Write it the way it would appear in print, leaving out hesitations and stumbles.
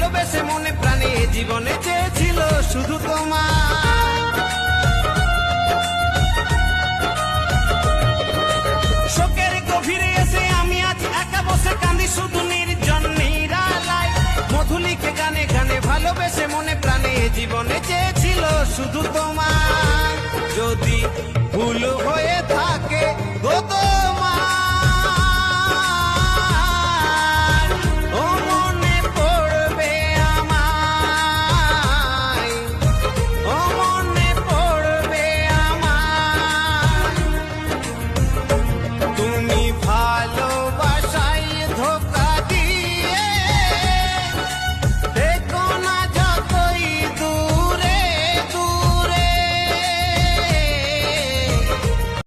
ভালোবেসে মনে প্রাণে জীবনে চেয়েছিল শুধু তোমার। শোকের গভীরে এসে আমি আজ একা বসে কাঁদি শুধু নির্জন নিরালায়। মধুলিকে গানে গানে ভালোবেসে মনে প্রাণে জীবনে চেয়েছিল শুধু তোমার। যদি ভুল হয়ে